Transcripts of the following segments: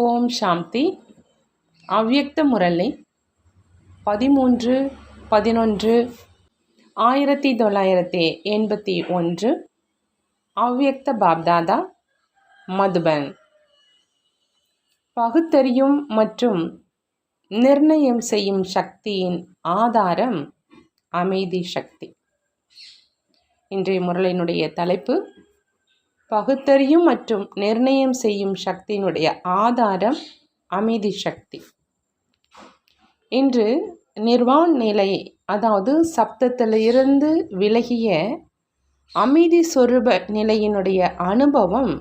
ஓம் சாந்தி. அவ்யக்த முரளி 13/11/1981. அவ்யக்த பாப்தாதா, மதுபன். பகுத்தறியும் மற்றும் நிர்ணயம் செய்யும் சக்தியின் ஆதாரம் அமைதி சக்தி. இன்றைய முரளினுடைய தலைப்பு பகுத்தறியும் மற்றும் நிர்ணயம் செய்யும் சக்தியினுடைய ஆதாரம் அமைதி சக்தி. இன்று நிர்வாண நிலை, அதாவது சப்தத்திலிருந்து விலகிய அமைதி சொரூப நிலையினுடைய அனுபவம்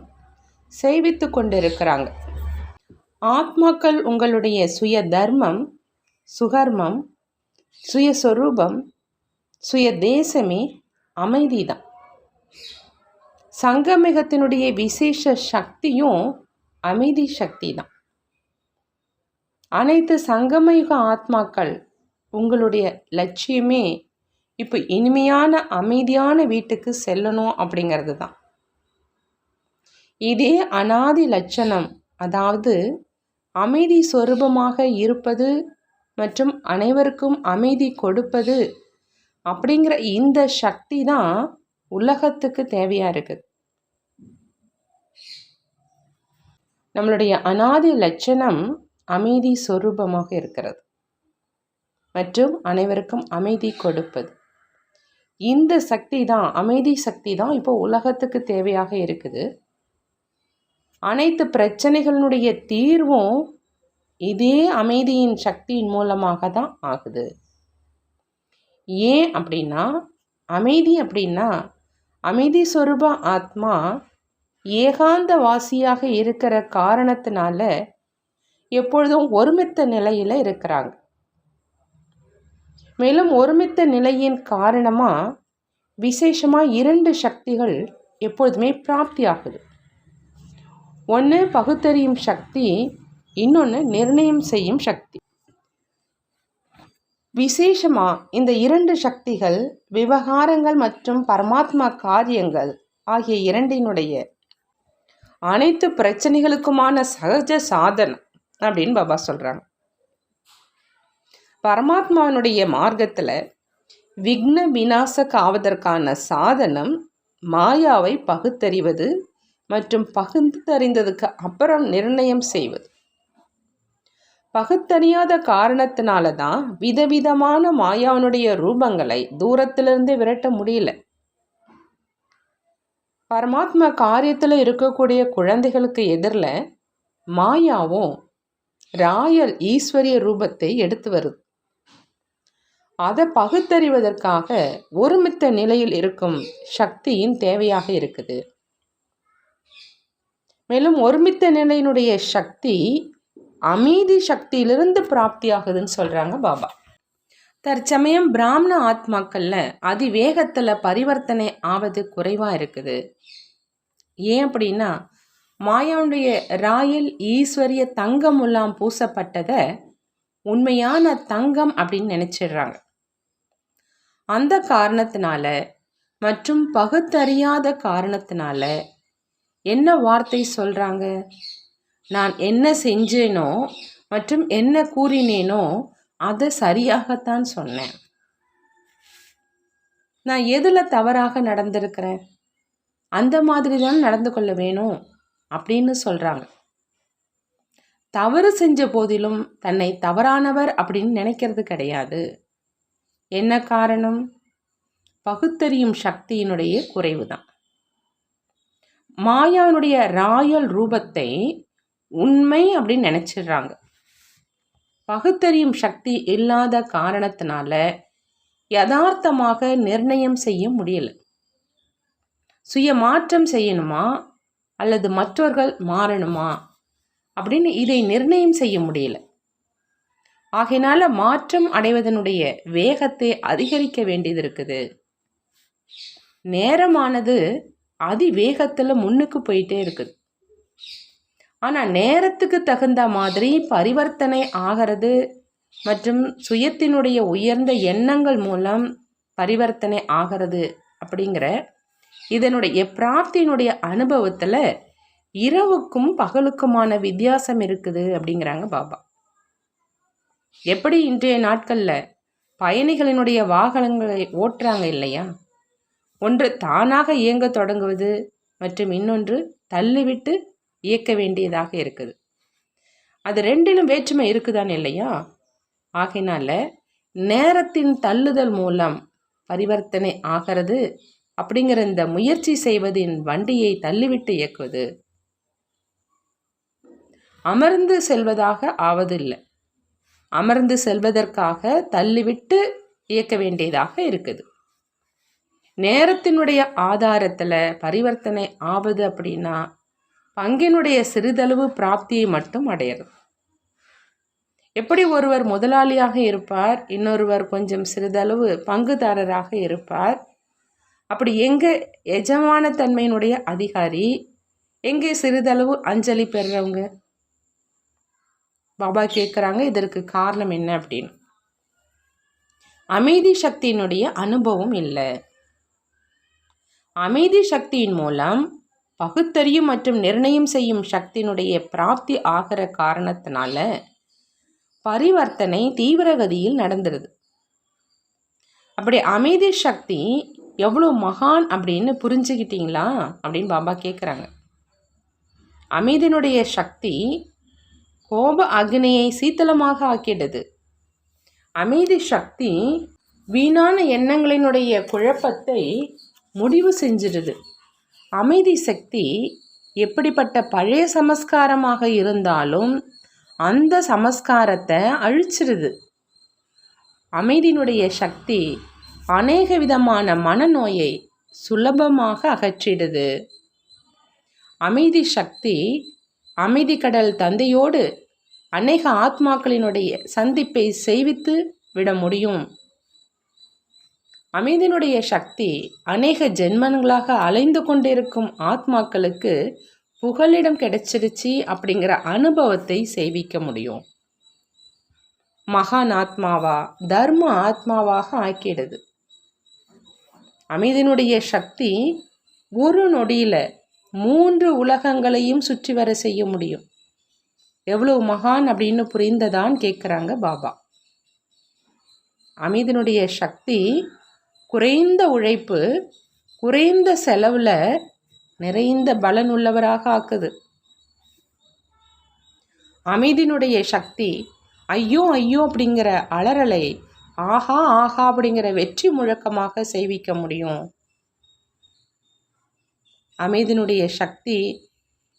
செய்வித்து கொண்டிருக்கிறாங்க. ஆத்மாக்கள் உங்களுடைய சுய தர்மம், சுகர்மம், சுயஸ்வரூபம், சுய தேசமே அமைதி தான். சங்கமிகத்தினுடைய விசேஷ சக்தியும் அமைதி சக்தி தான். அனைத்து சங்கமயுக ஆத்மாக்கள் உங்களுடைய லட்சியமே இப்போ இனிமையான அமைதியான வீட்டுக்கு செல்லணும் அப்படிங்கிறது தான். இதே அனாதி லட்சணம், அதாவது அமைதி சொரூபமாக இருப்பது மற்றும் அனைவருக்கும் அமைதி கொடுப்பது அப்படிங்கிற இந்த சக்தி தான் உலகத்துக்கு தேவையாக இருக்குது. நம்மளுடைய அனாதி லட்சணம் அமைதி சொரூபமாக இருக்கிறது மற்றும் அனைவருக்கும் அமைதி கொடுப்பது. இந்த சக்தி தான், அமைதி சக்தி தான் இப்போ உலகத்துக்கு தேவையாக இருக்குது. அனைத்து பிரச்சனைகளுடைய தீர்வும் இதே அமைதியின் சக்தியின் மூலமாக தான் ஆகுது. ஏன் அப்படின்னா, அமைதி அப்படின்னா அமைதி சொரூப ஆத்மா ஏகாந்த வாசியாக இருக்கிற காரணத்தினால எப்பொழுதும் ஒருமித்த நிலையில் இருக்கிறாங்க. மேலும் ஒருமித்த நிலையின் காரணமாக விசேஷமாக 2 சக்திகள் எப்பொழுதுமே பிராப்தி ஆகுது. ஒன்று பகுத்தறியும் சக்தி, இன்னொன்று நிர்ணயம் செய்யும் சக்தி. விசேஷமாக இந்த 2 சக்திகள் விவகாரங்கள் மற்றும் பரமாத்மா காரியங்கள் ஆகிய இரண்டினுடைய அனைத்து பிரச்சனைகளுக்குமான சகஜ சாதனம் அப்படின்னு பாபா சொல்கிறாங்க. பரமாத்மாவினுடைய மார்க்கத்தில் விக்ன விநாசக ஆவதற்கான சாதனம் மாயாவை பகுத்தறிவது மற்றும் பகுத்தறிந்ததுக்கு அப்புறம் நிர்ணயம் செய்வது. பகுத்தறியாத காரணத்தினால தான் விதவிதமான மாயாவினுடைய ரூபங்களை தூரத்திலிருந்து விரட்ட முடியல. பரமாத்மா காரியத்தில் இருக்கக்கூடிய குழந்தைகளுக்கு எதிரில் மாயாவும் ராயல் ஈஸ்வரிய ரூபத்தை எடுத்து வருது. அதை பகுத்தறிவதற்காக ஒருமித்த நிலையில் இருக்கும் சக்தியின் தேவையாக இருக்குது. மேலும் ஒருமித்த நிலையினுடைய சக்தி அமைதி சக்தியிலிருந்து பிராப்தியாகுதுன்னு சொல்கிறாங்க பாபா. தற்சமயம் பிராமண ஆத்மாக்களில் அதிவேகத்தில் பரிவர்த்தனை ஆவது குறைவாக இருக்குது. ஏன் அப்படின்னா, மாயாவுடைய ராயல் ஈஸ்வரிய தங்கம் எல்லாம் பூசப்பட்டதை உண்மையான தங்கம் அப்படின்னு நினச்சிடுறாங்க. அந்த காரணத்தினால மற்றும் பகுத்தறியாத காரணத்தினால என்ன வார்த்தை சொல்கிறாங்க? நான் என்ன செஞ்சேனோ மற்றும் என்ன கூறினேனோ அதை சரியாகத்தான் சொன்னேன். நான் எதில் தவறாக நடந்திருக்கிறேன், அந்த மாதிரி தான் நடந்து கொள்ள வேணும் அப்படின்னு சொல்கிறாங்க. தவறு செஞ்ச போதிலும் தன்னை தவறானவர் அப்படின்னு நினைக்கிறது கிடையாது. என்ன காரணம்? பகுத்தறியும் சக்தியினுடைய குறைவு தான். மாயாவினுடைய ராயல் ரூபத்தை உண்மை அப்படின்னு நினச்சிடுறாங்க. பகுத்தறியும் சக்தி இல்லாத காரணத்தினால யதார்த்தமாக நிர்ணயம் செய்ய முடியல. சுய மாற்றம் செய்யணுமா அல்லது மற்றவர்கள் மாறணுமா அப்படின்னு இதை நிர்ணயம் செய்ய முடியல. ஆகையினால மாற்றம் அடைவதனுடைய வேகத்தை அதிகரிக்க வேண்டியது இருக்குது. நேரமானது அதிவேகத்தில் முன்னுக்கு போயிட்டே இருக்குது. ஆனால் நேரத்துக்கு தகுந்த மாதிரி பரிவர்த்தனை ஆகிறது மற்றும் சுயத்தினுடைய உயர்ந்த எண்ணங்கள் மூலம் பரிவர்த்தனை ஆகிறது அப்படிங்கிற இதனுடைய பிராப்தியினுடைய அனுபவத்தில் இரவுக்கும் பகலுக்குமான வித்தியாசம் இருக்குது அப்படிங்கிறாங்க பாபா. எப்படி இன்றைய நாட்களில் பயணிகளினுடைய வாகனங்களை ஓட்டுறாங்க இல்லையா, ஒன்று தானாக இயங்க தொடங்குவது மற்றும் இன்னொன்று தள்ளிவிட்டு இயக்க வேண்டியதாக இருக்குது. அது ரெண்டிலும் வேற்றுமை இருக்குதான் இல்லையா? ஆகையினால நேரத்தின் தள்ளுதல் மூலம் பரிவர்த்தனை ஆகிறது அப்படிங்கிற இந்த முயற்சி செய்வதின் வண்டியை தள்ளிவிட்டு இயக்குவது அமர்ந்து செல்வதாக ஆவதில்லை. அமர்ந்து செல்வதற்காக தள்ளிவிட்டு இயக்க வேண்டியதாக இருக்குது. நேரத்தினுடைய ஆதாரத்தில் பரிவர்த்தனை ஆவது அப்படின்னா பங்கினுடைய சிறிதளவு பிராப்தியை மட்டும் அடையிறது. எப்படி ஒருவர் முதலாளியாக இருப்பார், இன்னொருவர் கொஞ்சம் சிறிதளவு பங்குதாரராக இருப்பார். அப்படி எங்கே எஜமான தன்மையினுடைய அதிகாரி, எங்கே சிறிதளவு அஞ்சலி பெறுறவங்க? பாபா கேட்குறாங்க, இதற்கு காரணம் என்ன அப்படின்னு. அமைதி சக்தியினுடைய அனுபவம் இல்லை. அமைதி சக்தியின் மூலம் பகுத்தறியும் மற்றும் நிர்ணயம் செய்யும் சக்தியினுடைய பிராப்தி ஆகிற காரணத்தினால பரிவர்த்தனை தீவிரகதியில் நடந்துருது. அப்படி அமைதி சக்தி எவ்வளோ மகான் அப்படின்னு புரிஞ்சுக்கிட்டீங்களா அப்படின்னு பாபா கேட்குறாங்க. அமைதியினுடைய சக்தி கோப அக்னியை சீத்தளமாக ஆக்கிடுது. அமைதி சக்தி வீணான எண்ணங்களினுடைய குழப்பத்தை முடிவு செஞ்சிடுது. அமைதி சக்தி எப்படிப்பட்ட பழைய சமஸ்காரமாக இருந்தாலும் அந்த சமஸ்காரத்தை அழிச்சிருது. அமைதியினுடைய சக்தி அநேக விதமான மனநோயை சுலபமாக அகற்றிடுது. அமைதி சக்தி அமைதி கடல் தந்தையோடு அநேக ஆத்மாக்களினுடைய சந்திப்பை செய்வித்து விட முடியும். அமைதியினுடைய சக்தி அநேக ஜென்மங்களாக அலைந்து கொண்டிருக்கும் ஆத்மாக்களுக்கு புகலிடம் கிடைச்சிருச்சு அப்படிங்கிற அனுபவத்தை செய்விக்க முடியும். மகான் ஆத்மாவா தர்ம ஆத்மாவாக ஆக்கிடுது. அமைதியினுடைய சக்தி ஒரு நொடியில் 3 உலகங்களையும் சுற்றி வர செய்ய முடியும். எவ்வளவு மகான் அப்படின்னு புரிந்ததான் கேட்குறாங்க பாபா. அமைதியினுடைய சக்தி குறைந்த உழைப்பு, குறைந்த செலவில் நிறைந்த பலன் உள்ளவராக ஆக்குது. அமைதியினுடைய சக்தி ஐயோ ஐயோ அப்படிங்கிற அலறலை ஆஹா ஆஹா அப்படிங்கிற வெற்றி முழக்கமாக செய்விக்க முடியும். அமைதியினுடைய சக்தி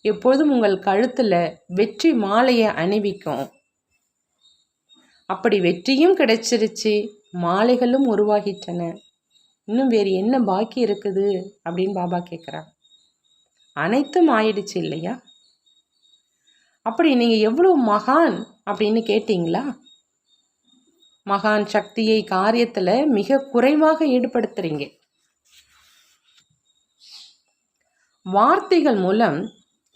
எப்பொழுதும் உங்கள் கழுத்தில் வெற்றி மாலையை அணிவிக்கும். அப்படி வெற்றியும் கிடைச்சிருச்சு, மாலைகளும் உருவாகிட்டன. இன்னும் வேறு என்ன பாக்கி இருக்குது அப்படின்னு பாபா கேட்குறாங்க. அனைத்தும் ஆயிடுச்சு இல்லையா? அப்படி நீங்கள் எவ்வளோ மகான் அப்படின்னு கேட்டிங்களா? மகான் சக்தியை காரியத்தில் மிக குறைவாக ஈடுபடுத்துறீங்க. வார்த்தைகள் மூலம்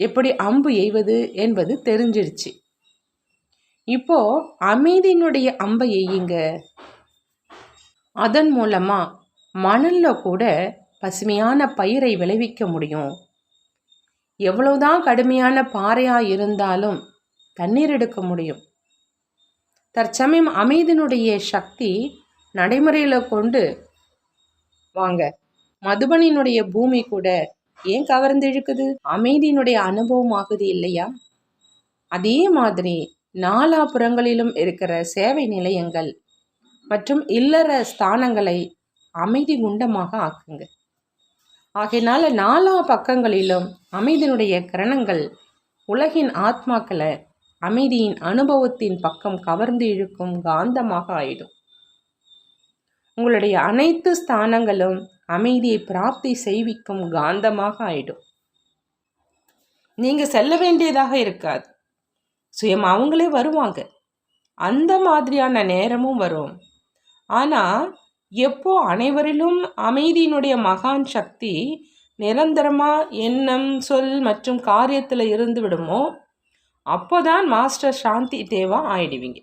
எப்படி அம்பு எய்வது என்பது தெரிஞ்சிடுச்சு. இப்போ அமைதியினுடைய அம்பை எய்யுங்க. அதன் மூலமா மணல்ல கூட பசுமையான பயிரை விளைவிக்க முடியும். எவ்வளவுதான் கடுமையான பாறையா இருந்தாலும் தண்ணீர் எடுக்க முடியும். தற்சமயம் அமைதியினுடைய சக்தி நடைமுறையில் கொண்டு வாங்க. மதுபனினுடைய பூமி கூட ஏன் கவர்ந்து இழுக்குது? அமைதியினுடைய அனுபவம் ஆகுது இல்லையா? அதே மாதிரி நாலாபுறங்களிலும் இருக்கிற சேவை நிலையங்கள் மற்றும் இல்லற ஸ்தானங்களை அமைதி குண்டமாக ஆக்குங்க. ஆகையினால 4 பக்கங்களிலும் அமைதியினுடைய கிரணங்கள் உலகின் ஆத்மாக்களை அமைதியின் அனுபவத்தின் பக்கம் கவர்ந்து இழுக்கும் காந்தமாக ஆயிடும். உங்களுடைய அனைத்து ஸ்தானங்களும் அமைதியை பிராப்தி செய்விக்கும் காந்தமாக ஆயிடும். நீங்கள் செல்ல வேண்டியதாக இருக்காது, சுயம் அவங்களே வருவாங்க. அந்த மாதிரியான நேரமும் வரும். ஆனால் எப்போ அனைவரிலும் அமைதியினுடைய மகான் சக்தி நிரந்தரமாக எண்ணம், சொல் மற்றும் காரியத்தில் இருந்து விடுமோ அப்போதான் மாஸ்டர் சாந்தி தேவா ஆயிடுவீங்க.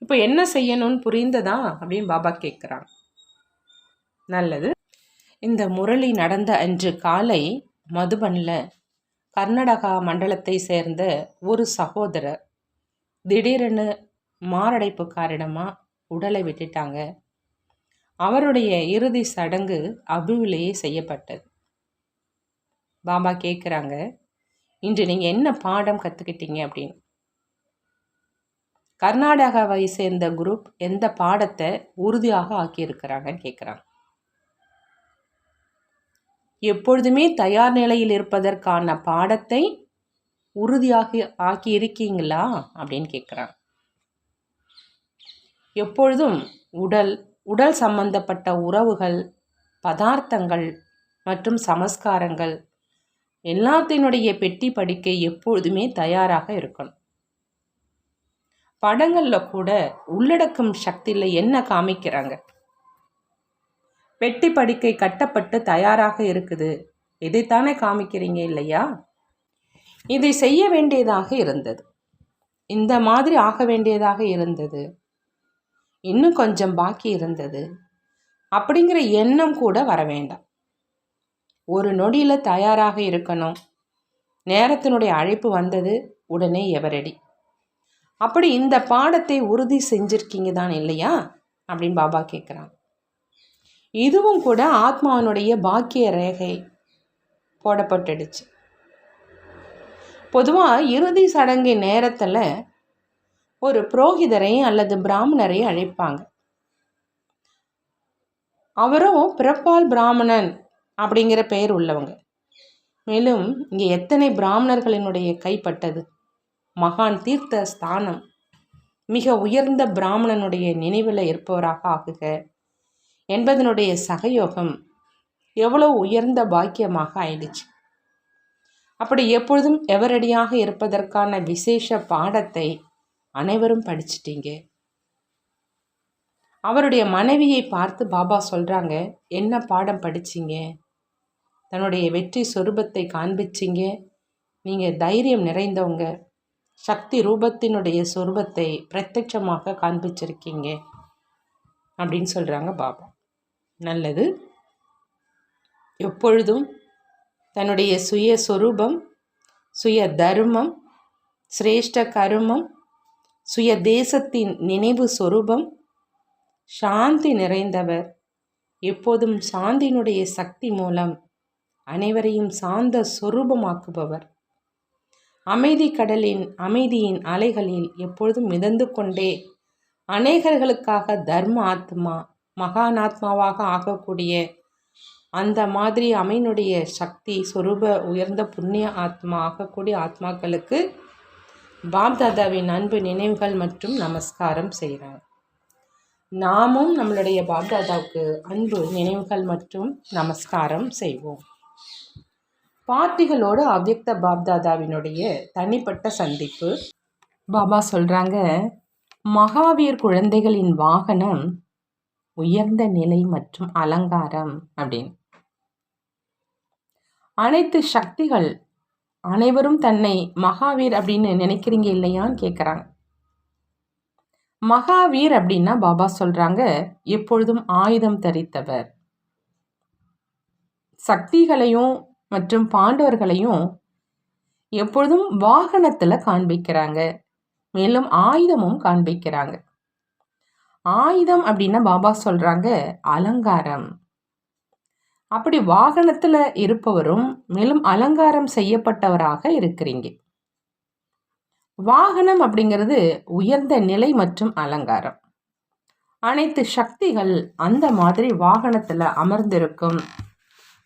இப்போ என்ன செய்யணும்னு புரிந்ததா அப்படின்னு பாபா கேட்குறாங்க. நல்லது. இந்த முரளி நடந்த அன்று காலை மதுபனில் கர்நாடகா மண்டலத்தை சேர்ந்த ஒரு சகோதரர் திடீரென மாரடைப்பு காரணமாக உடலை விட்டுட்டாங்க. அவருடைய இறுதி சடங்கு அபுவிலேயே செய்யப்பட்டது. பாபா கேட்குறாங்க, இன்று நீங்கள் என்ன பாடம் கற்றுக்கிட்டீங்க அப்படின்னு. கர்நாடகாவை சேர்ந்த குரூப் எந்த பாடத்தை உறுதியாக ஆக்கியிருக்கிறாங்கன்னு கேட்குறாங்க. எப்பொழுதுமே தயார் நிலையில் இருப்பதற்கான பாடத்தை உறுதியாக ஆக்கி இருக்கீங்களா அப்படின்னு கேட்குறாங்க. எப்பொழுதும் உடல் சம்பந்தப்பட்ட உறவுகள், பதார்த்தங்கள் மற்றும் சமஸ்காரங்கள் எல்லாத்தினுடைய பெட்டி படிக்கை எப்பொழுதுமே தயாராக இருக்கணும். படங்களில் கூட உள்ளடக்கும் சக்தியில் என்ன காமிக்கிறாங்க? பெட்டி படிக்கை கட்டப்பட்டு தயாராக இருக்குது, இதைத்தானே காமிக்கிறீங்க இல்லையா? இதை செய்ய வேண்டியதாக இருந்தது, இந்த மாதிரி ஆக வேண்டியதாக இருந்தது, இன்னும் கொஞ்சம் பாக்கி இருந்தது அப்படிங்கிற எண்ணம் கூட வர வேண்டாம். ஒரு நொடியில் தயாராக இருக்கணும். நேரத்தினுடைய அழைப்பு வந்தது, உடனே எவரடி. அப்படி இந்த பாடத்தை உறுதி செஞ்சிருக்கீங்க தான் இல்லையா அப்படின்னு பாபா கேட்குறாங்க. இதுவும் கூட ஆத்மாவினுடைய பாக்கிய ரேகை போடப்பட்டுடுச்சு. பொதுவாக இறுதி சடங்கின் நேரத்தில் ஒரு புரோகிதரை அல்லது பிராமணரை அழைப்பாங்க. அவரும் பிறப்பால் பிராமணன் அப்படிங்கிற பெயர் உள்ளவங்க. மேலும் இங்கே எத்தனை பிராமணர்களினுடைய கைப்பட்டது. மகான் தீர்த்த ஸ்தானம், மிக உயர்ந்த பிராமணனுடைய நினைவில் இருப்பவராக ஆகுக என்பதனுடைய சகயோகம் எவ்வளவு உயர்ந்த பாக்கியமாக ஆயிடுச்சு. அப்படி எப்பொழுதும் எவரடியாக இருப்பதற்கான விசேஷ பாடத்தை அனைவரும் படிச்சிட்டீங்க. அவருடைய மனைவியை பார்த்து பாபா சொல்கிறாங்க, என்ன பாடம் படிச்சிங்க? தன்னுடைய வெற்றி சொரூபத்தை காண்பிச்சிங்க. நீங்கள் தைரியம் நிறைந்தவங்க, சக்தி ரூபத்தினுடைய சொரூபத்தை பிரத்யட்சமாக காண்பிச்சிருக்கீங்க அப்படின்னு சொல்கிறாங்க பாபா. நல்லது. எப்பொழுதும் தன்னுடைய சுய சொரூபம், சுய தர்மம், சிரேஷ்ட கருமம், சுய தேசத்தின் நினைவு சொரூபம், சாந்தி நிறைந்தவர். எப்போதும் சாந்தியினுடைய சக்தி மூலம் அனைவரையும் சாந்த சொரூபமாக்குபவர். அமைதி கடலின் அமைதியின் அலைகளில் எப்பொழுதும் மிதந்து கொண்டே அநேகர்களுக்காக தர்ம ஆத்மா, மகானாத்மாவாக ஆகக்கூடிய அந்த மாதிரி அமைனுடைய சக்தி சொரூப உயர்ந்த புண்ணிய ஆத்மா ஆகக்கூடிய ஆத்மாக்களுக்கு பாப்தாதாவின் அன்பு நினைவுகள் மற்றும் நமஸ்காரம் செய்கிறாங்க. நாமும் நம்மளுடைய பாப்தாதாவுக்கு அன்பு நினைவுகள் மற்றும் நமஸ்காரம் செய்வோம். பார்ட்டிகளோடு அவ்யக்த பாப்தாதாவினுடைய தனிப்பட்ட சந்திப்பு. பாபா சொல்கிறாங்க, மகாவீர் குழந்தைகளின் வாகனம் உயர்ந்த நிலை மற்றும் அலங்காரம் அப்படின்னு. அனைத்து சக்திகள் அனைவரும் தன்னை மகாவீர் அப்படின்னு நினைக்கிறீங்க இல்லையான்னு கேட்குறாங்க. மகாவீர் அப்படின்னா பாபா சொல்கிறாங்க, எப்பொழுதும் ஆயுதம் தரித்தவர். சக்திகளையும் மற்றும் பாண்டவர்களையும் எப்பொழுதும் வாகனத்தில் காண்பிக்கிறாங்க, மேலும் ஆயுதமும் காண்பிக்கிறாங்க. ஆயுதம் அப்படின்னா பாபா சொல்கிறாங்க அலங்காரம். அப்படி வாகனத்தில் இருப்பவரும் மேலும் அலங்காரம் செய்யப்பட்டவராக இருக்கிறீங்க. வாகனம் அப்படிங்கிறது உயர்ந்த நிலை மற்றும் அலங்காரம். அனைத்து சக்திகள் அந்த மாதிரி வாகனத்தில் அமர்ந்திருக்கும்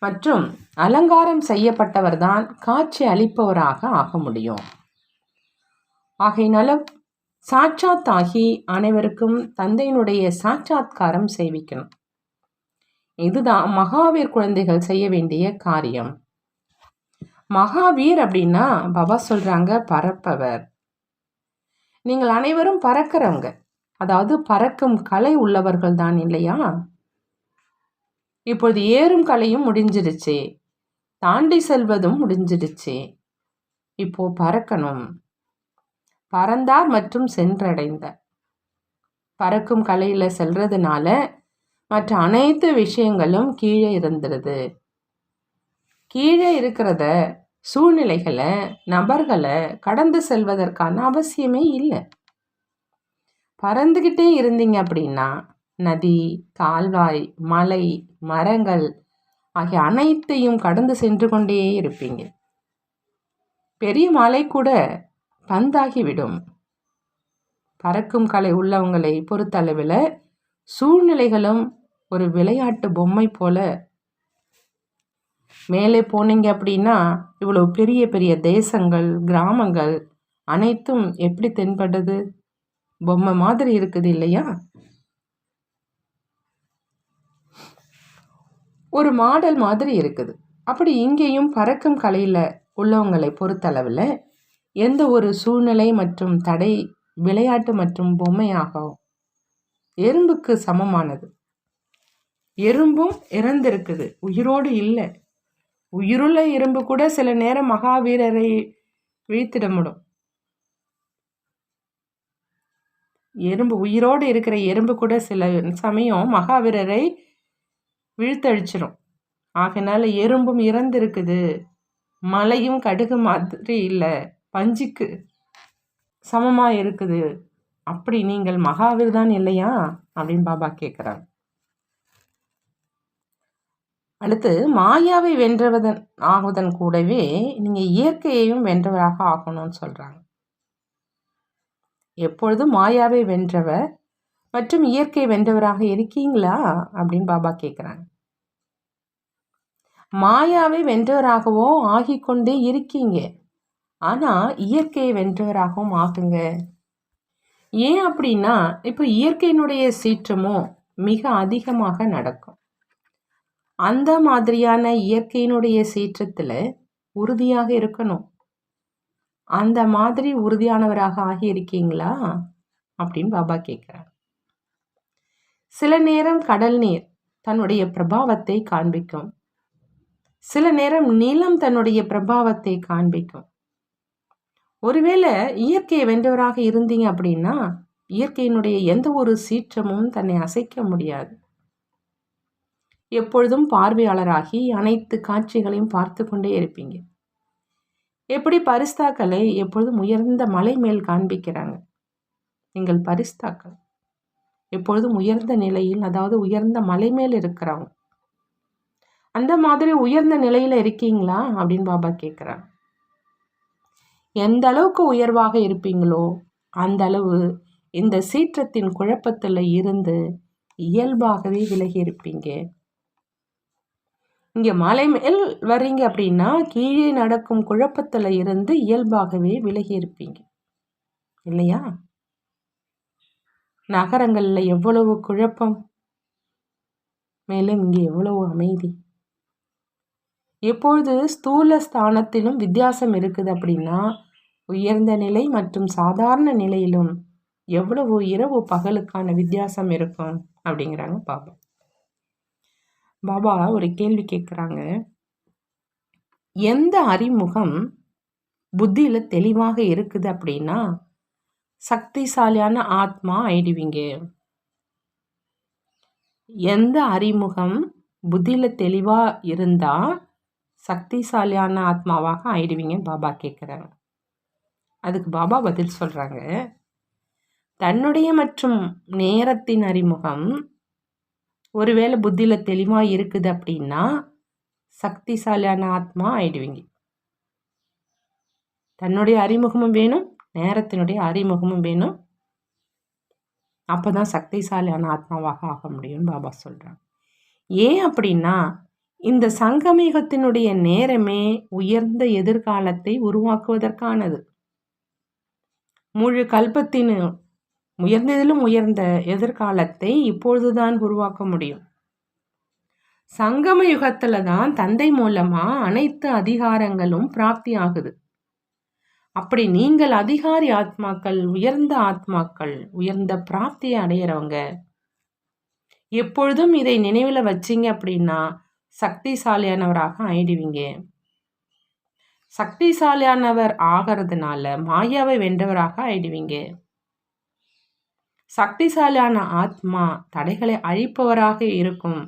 மற்றும் அலங்காரம் செய்யப்பட்டவர் தான் காட்சி அளிப்பவராக ஆக முடியும். ஆகையினால சாட்சாத் ஆகி அனைவருக்கும் தந்தையினுடைய சாட்சாத்காரம் செய்விக்கணும். இதுதான் மகாவீர் குழந்தைகள் செய்ய வேண்டிய காரியம். மகாவீர் அப்படின்னா பாபா சொல்றாங்க பறப்பவர். நீங்கள் அனைவரும் பறக்கிறவங்க, அதாவது பறக்கும் கலை உள்ளவர்கள் தான் இல்லையா? இப்பொழுது ஏறும் கலையும் முடிஞ்சிடுச்சு, தாண்டி செல்வதும் முடிஞ்சிடுச்சு. இப்போ பறக்கணும். பறந்தார் மற்றும் சென்றடைந்தார். பறக்கும் கலையில் செல்றதுனால மற்ற அனைத்து விஷயங்களும் கீழே இருந்துருது. கீழே இருக்கிறத சூழ்நிலைகளை, நபர்களை கடந்து செல்வதற்கான அவசியமே இல்லை. பறந்துக்கிட்டே இருந்தீங்க அப்படின்னா நதி, கால்வாய், மலை, மரங்கள் ஆகிய அனைத்தையும் கடந்து சென்று கொண்டே இருப்பீங்க. பெரிய மலை கூட பந்தாகிவிடும். பறக்கும் கலை உள்ளவங்களை பொறுத்தளவில் சூழ்நிலைகளும் ஒரு விளையாட்டு பொம்மை போல. மேலே போனீங்க அப்படின்னா இவ்வளவு பெரிய பெரிய தேசங்கள், கிராமங்கள் அனைத்தும் எப்படி தென்படுது? பொம்மை மாதிரி இருக்குது இல்லையா? ஒரு மாடல் மாதிரி இருக்குது. அப்படி இங்கேயும் பறக்கும் கலையில் உள்ளவங்களை பொறுத்தளவில் எந்த ஒரு சூழ்நிலை மற்றும் தடை விளையாட்டு மற்றும் பொம்மையாகும் எறும்புக்கு சமமானது. எறும்பும் இறந்திருக்குது, உயிரோடு இல்லை. உயிருள்ள எறும்பு கூட சில நேரம் மகாவீரரை வீழ்த்திட முடியும். எறும்பு உயிரோடு இருக்கிற எறும்பு கூட சில சமயம் மகாவீரரை வீழ்த்தழிச்சிடும். ஆகையினால எறும்பும் இறந்திருக்குது. மலையும் கடுகு மாதிரி இல்லை, பஞ்சுக்கு சமமாக இருக்குது. அப்படி நீங்கள் மகாவீர் தான் இல்லையா அப்படின்னு பாபா கேட்குறாங்க. அடுத்து மாயாவை வென்றவதன் ஆகுவதன் கூடவே நீங்கள் இயற்கையையும் வென்றவராக ஆகணும்னு சொல்கிறாங்க. எப்பொழுதும் மாயாவை வென்றவர் மற்றும் இயற்கை வென்றவராக இருக்கீங்களா அப்படின்னு பாபா கேட்குறாங்க. மாயாவை வென்றவராகவோ ஆகிக்கொண்டே இருக்கீங்க, ஆனால் இயற்கையை வென்றவராகவும் ஆகுங்க. ஏன் அப்படின்னா இப்போ இயற்கையினுடைய சீற்றமும் மிக அதிகமாக நடக்கும். அந்த மாதிரியான இயற்கையினுடைய சீற்றத்தில் உறுதியாக இருக்கணும். அந்த மாதிரி உறுதியானவராக ஆகியிருக்கீங்களா அப்படின்னு பாபா கேட்குறார். சில நேரம் கடல் நீர் தன்னுடைய பிரபாவத்தை காண்பிக்கும், சில நேரம் நிலம் தன்னுடைய பிரபாவத்தை காண்பிக்கும். ஒருவேளை இயற்கையை வென்றவராக இருந்தீங்க அப்படின்னா இயற்கையினுடைய எந்த ஒரு சீற்றமும் தன்னை அசைக்க முடியாது. எப்பொழுதும் பார்வையாளராகி அனைத்து காட்சிகளையும் பார்த்து கொண்டே இருப்பீங்க. எப்படி பரிஸ்தாக்களை எப்பொழுதும் உயர்ந்த மலை மேல் காண்பிக்கிறாங்க. நீங்கள் பரிஸ்தாக்கள் எப்பொழுதும் உயர்ந்த நிலையில், அதாவது உயர்ந்த மலை மேல் இருக்கிறவங்க. அந்த மாதிரி உயர்ந்த நிலையில் இருக்கீங்களா அப்படின்னு பாபா கேட்குறாங்க. எந்த அளவுக்கு உயர்வாக இருப்பீங்களோ அந்த அளவு இந்த சீற்றத்தின் குழப்பத்தில் இருந்து இயல்பாகவே விலகி இருப்பீங்க. இங்கே மலை மேல் வர்றீங்க அப்படின்னா கீழே நடக்கும் குழப்பத்தில் இருந்து இயல்பாகவே விலகி இருப்பீங்க இல்லையா? நகரங்களில் எவ்வளவு குழப்பம், மேலும் இங்கே எவ்வளவு அமைதி. எப்பொழுது ஸ்தூல ஸ்தானத்திலும் வித்தியாசம் இருக்குது அப்படின்னா உயர்ந்த நிலை மற்றும் சாதாரண நிலையிலும் எவ்வளவு இரவு பகலுக்கான வித்தியாசம் இருக்கும் அப்படிங்கிறாங்க பாபா. பாபா ஒரு கேள்வி கேட்குறாங்க. எந்த அறிமுகம் புத்தியில் தெளிவாக இருக்குது அப்படின்னா சக்திசாலியான ஆத்மா ஆயிடுவீங்க. எந்த அறிமுகம் புத்தியில் தெளிவாக இருந்தால் சக்திசாலியான ஆத்மாவாக ஆயிடுவீங்க பாபா கேட்குறாங்க. அதுக்கு பாபா பதில் சொல்கிறாங்க, தன்னுடைய மற்றும் நேரத்தின் அறிமுகம் ஒருவேளை புத்தியில் தெளிவாக இருக்குது அப்படின்னா சக்திசாலியான ஆத்மா ஆயிடுவீங்க. தன்னுடைய அறிமுகமும் வேணும், நேரத்தினுடைய அறிமுகமும் வேணும். அப்போ தான் சக்திசாலியான ஆத்மாவாக ஆக முடியும்னு பாபா சொல்கிறாங்க. ஏன் அப்படின்னா இந்த சங்கமேகத்தினுடைய நேரமே உயர்ந்த எதிர்காலத்தை உருவாக்குவதற்கானது. முழு கல்பத்தின் உயர்ந்ததிலும் உயர்ந்த எதிர்காலத்தை இப்பொழுதுதான் உருவாக்க முடியும். சங்கம யுகத்தில் தான் தந்தை மூலமாக அனைத்து அதிகாரங்களும் பிராப்தி ஆகுது. அப்படி நீங்கள் அதிகாரி ஆத்மாக்கள், உயர்ந்த ஆத்மாக்கள், உயர்ந்த பிராப்தியை அடையிறவங்க எப்பொழுதும் இதை நினைவில் வச்சிங்க அப்படின்னா சக்திசாலியானவராக ஆயிடுவீங்க. சக்திசாலியானவர் ஆகிறதுனால மாயாவை வென்றவராக ஆயிடுவீங்க. சக்திசாலியான ஆத்மா தடைகளை அழிப்பவராக இருக்கும்.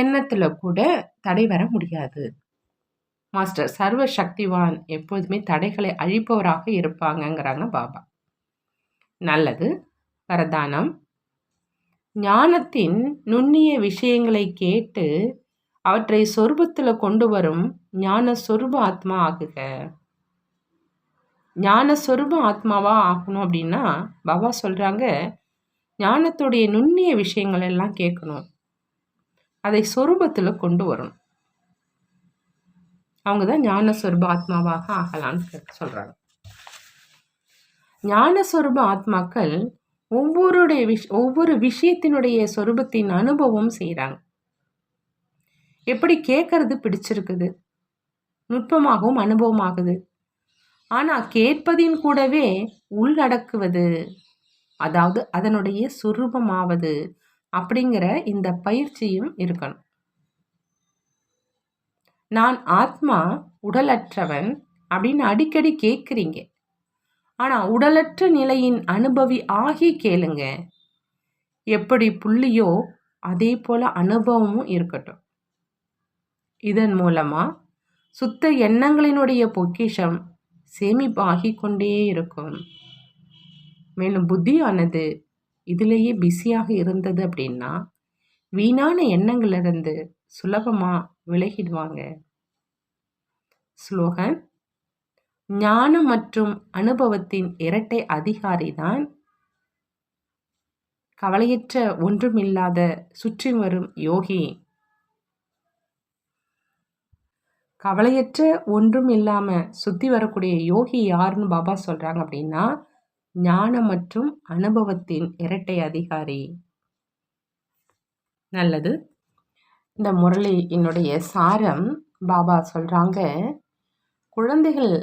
எண்ணத்துல கூட தடை வர முடியாது. மாஸ்டர் சர்வ சக்திவான் எப்போதுமே தடைகளை அழிப்பவராக இருப்பாங்கங்கிறாங்க பாபா. நல்லது. வரதானம். ஞானத்தின் நுண்ணிய விஷயங்களை கேட்டு அவற்றை சொரூபத்துல கொண்டு வரும் ஞான சொரூப ஆத்மா ஆகுக. ஞான சொரூப ஆத்மாவா ஆகணும் அப்படின்னா பாபா சொல்றாங்க, ஞானத்துடைய நுண்ணிய விஷயங்கள் எல்லாம் கேட்கணும், அதை சொரூபத்துல கொண்டு வரணும். அவங்க தான் ஞான சொரூப ஆத்மாவாக ஆகலான்னு சொல்றாங்க. ஞான சொரூப ஆத்மாக்கள் ஒவ்வொரு விஷயத்தினுடைய சொரூபத்தின் அனுபவம் செய்கிறாங்க. எப்படி கேட்கறது பிடிச்சிருக்குது, நுட்பமாகவும் அனுபவமாகுது. ஆனால் கேட்பதின் கூடவே உள்ளடக்குவது, அதாவது அதனுடைய சுரூபமாவது அப்படிங்கிற இந்த பயிற்சியும் இருக்கணும். நான் ஆத்மா உடலற்றவன் அப்படின்னு அடிக்கடி கேட்குறீங்க. ஆனால் உடலற்ற நிலையின் அனுபவி ஆகி கேளுங்க. எப்படி புள்ளியோ அதே போல அனுபவமும் இருக்கட்டும். இதன் மூலமா சுத்த எண்ணங்களினுடைய பொக்கிஷம் சேமிப்பாகி கொண்டே இருக்கும். மேலும் புத்தியானது இதிலேயே பிஸியாக இருந்தது அப்படின்னா வீணான எண்ணங்களிலிருந்து சுலபமா விலகிடுவாங்க. ஸ்லோகன். ஞானம் மற்றும் அனுபவத்தின் இரட்டை அதிகாரி தான் கவலையற்ற ஒன்றுமில்லாத சுற்றி வரும் யோகி. கவலையற்ற ஒன்றும் இல்லாம சுத்தி வரக்கூடிய யோகி யாருன்னு பாபா சொல்றாங்க அப்படின்னா ஞானம் மற்றும் அனுபவத்தின் இரட்டை அதிகாரி. நல்லது. இந்த முரளி என்னுடைய சாரம் பாபா சொல்றாங்க, குழந்தைகள்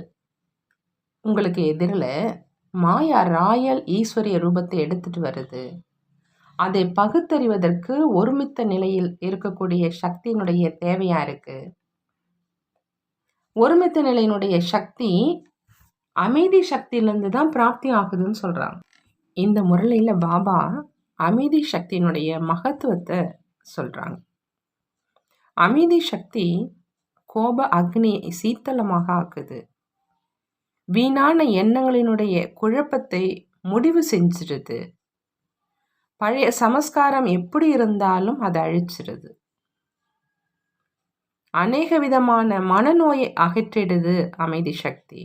உங்களுக்கு எதிரில் மாயா ராயல் ஈஸ்வரிய ரூபத்தை எடுத்துட்டு வருது. அதை பகுத்தறிவதற்கு ஒருமித்த நிலையில் இருக்கக்கூடிய சக்தியினுடைய தேவையா இருக்கு. ஒருமித்த நிலையினுடைய சக்தி அமைதி சக்தியிலிருந்து தான் பிராப்தி ஆகுதுன்னு சொல்றாங்க. இந்த முரளியில பாபா அமைதி சக்தியினுடைய மகத்துவத்தை சொல்றாங்க. அமைதி சக்தி கோப அக்னியை சீத்தளமாக ஆக்குது. வீணான எண்ணங்களினுடைய குழப்பத்தை முடிவு செஞ்சிருது. பழைய சமஸ்காரம் எப்படி இருந்தாலும் அதை அழிச்சிருது. அநேக விதமான மனநோயை அகற்றிடுது அமைதி சக்தி.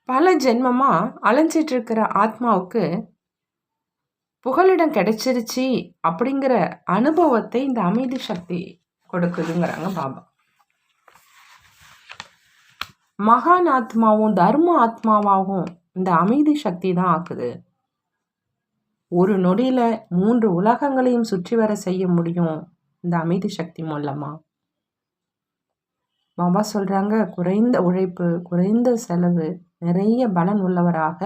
பல ஜென்மமா அலைஞ்சிட்டு இருக்கிற ஆத்மாவுக்கு புகலிடம் கிடைச்சிருச்சு அப்படிங்கிற அனுபவத்தை இந்த அமைதி சக்தி கொடுக்குதுங்கிறாங்க பாபா. மகான் ஆத்மாவும் தர்ம ஆத்மாவாகவும் இந்த அமைதி சக்தி தான் ஆக்குது. ஒரு நொடியில 3 உலகங்களையும் சுற்றி வர செய்ய முடியும் இந்த அமைதி சக்தி மூலமா. பாபா சொல்றாங்க, குறைந்த உழைப்பு, குறைந்த செலவு, நிறைய பலன் உள்ளவராக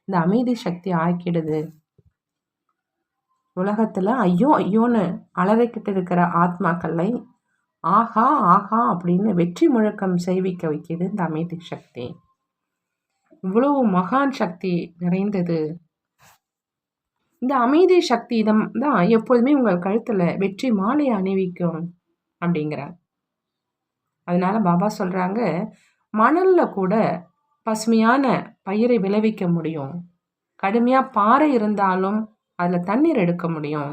இந்த அமைதி சக்தி ஆக்கிடுது. உலகத்துல ஐயோ ஐயோன்னு அலறிக்கிட்டு இருக்கிற ஆத்மாக்களை ஆஹா ஆஹா அப்படின்னு வெற்றி முழக்கம் செய்விக்க வைக்கிது இந்த அமைதி சக்தி. இவ்வளவு மகான் சக்தி நிறைந்தது. இந்த அமைதி சக்தி தான் எப்போதுமே உங்கள் கழுத்துல வெற்றி மாலையை அணிவிக்கும் அப்படிங்கிறாங்க. அதனால பாபா சொல்றாங்க, மணல்ல கூட பசுமையான பயிரை விளைவிக்க முடியும். கடுமையா பாறை இருந்தாலும் அதுல தண்ணீர் எடுக்க முடியும்.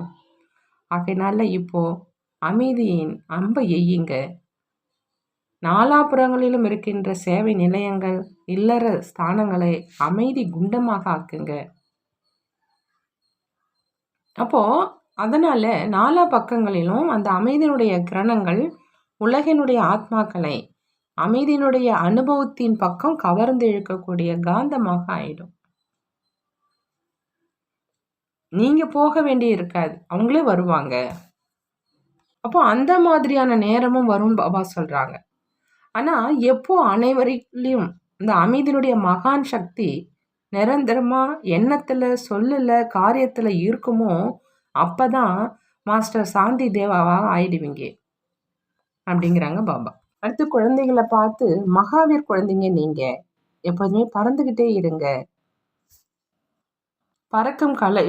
ஆகையினால இப்போ அமைதியின் அம்பை எய்யுங்க. நாலாபுறங்களிலும் இருக்கின்ற சேவை நிலையங்கள், இல்லற ஸ்தானங்களை அமைதி குண்டமாக ஆக்குங்க. அப்போ அதனால 4 பக்கங்களிலும் அந்த அமைதியினுடைய கிரணங்கள் உலகினுடைய ஆத்மாக்களை அமைதியினுடைய அனுபவத்தின் பக்கம் கவர்ந்து இழுக்கக்கூடிய காந்தமாக ஆயிடும். நீங்க போக வேண்டி இருக்காது, அவங்களே வருவாங்க. அப்போ அந்த மாதிரியான நேரமும் வரும் பாபா சொல்றாங்க. ஆனா எப்போ அனைவரிலும் இந்த அமைதியினுடைய மகான் சக்தி நிரந்தரமா எண்ணத்துல, சொல்லல, காரியத்துல இருக்குமோ அப்பதான் மாஸ்டர் சாந்தி தேவாவா ஆயிடுவீங்க அப்படிங்கிறாங்க பாபா. அடுத்து குழந்தைகளை பார்த்து, மகாவீர் குழந்தைங்க நீங்க எப்போதுமே பறந்துகிட்டே இருங்க. பறக்கும் கலை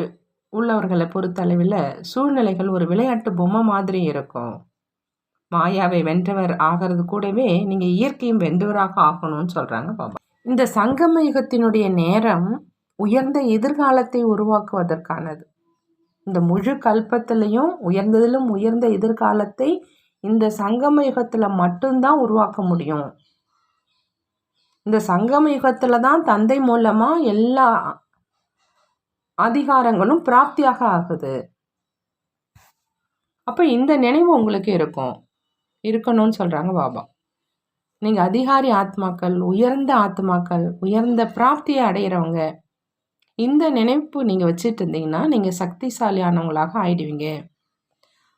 உள்ளவர்களை பொறுத்தளவில் சூழ்நிலைகள் ஒரு விளையாட்டு பொம்மை மாதிரி இருக்கும். மாயாவை வென்றவர் ஆகிறது கூடவே நீங்கள் இயற்கையும் வென்றவராக ஆகணும்னு சொல்கிறாங்க பாபா. இந்த சங்கம யுகத்தினுடைய நேரம் உயர்ந்த எதிர்காலத்தை உருவாக்குவதற்கானது. இந்த முழு கல்பத்திலையும் உயர்ந்ததிலும் உயர்ந்த எதிர்காலத்தை இந்த சங்கம யுகத்தில் மட்டும்தான் உருவாக்க முடியும். இந்த சங்கம யுகத்தில் தான் தந்தை மூலமாக எல்லா அதிகாரங்களும் பிராப்தியாக ஆகுது. அப்போ இந்த நினைவு உங்களுக்கு இருக்கணும்னு சொல்கிறாங்க பாபா. நீங்கள் அதிகாரி ஆத்மாக்கள், உயர்ந்த ஆத்மாக்கள், உயர்ந்த பிராப்தியை அடைகிறவங்க, இந்த நினைப்பு நீங்கள் வச்சுட்டு இருந்தீங்கன்னா நீங்கள் சக்திசாலியானவங்களாக ஆயிடுவீங்க.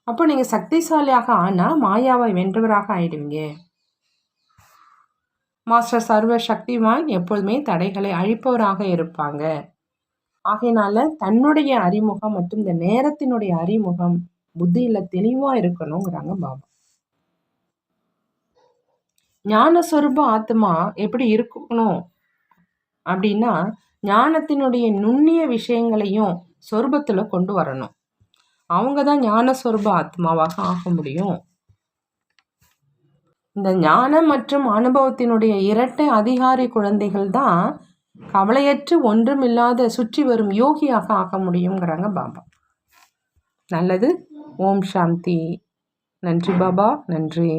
அப்போ நீங்கள் சக்திசாலியாக ஆனால் மாயாவை வென்றவராக ஆயிடுவீங்க. மாஸ்டர் சர்வ சக்திவான் எப்பொழுதுமே தடைகளை அழிப்பவராக இருப்பாங்க. ஆகையினால தன்னுடைய அறிமுகம் மற்றும் இந்த நேரத்தினுடைய அறிமுகம் புத்தியில் தெளிவாக இருக்கணுங்கிறாங்க பாபா. ஞானஸ்வரூப ஆத்மா எப்படி இருக்கணும் அப்படின்னா, ஞானத்தினுடைய நுண்ணிய விஷயங்களையும் சொரூபத்தில் கொண்டு வரணும். அவங்க தான் ஞானஸ்வரூப ஆத்மாவாக ஆக முடியும். இந்த ஞானம் மற்றும் அனுபவத்தினுடைய இரட்டை அதிகாரி குழந்தைகள் தான் கவலையற்று ஒன்றுமில்லாத சுற்றி வரும் யோகியாக ஆக முடியுங்கிறாங்க பாபா. நல்லது. ஓம் சாந்தி. நன்றி பாபா, நன்றி.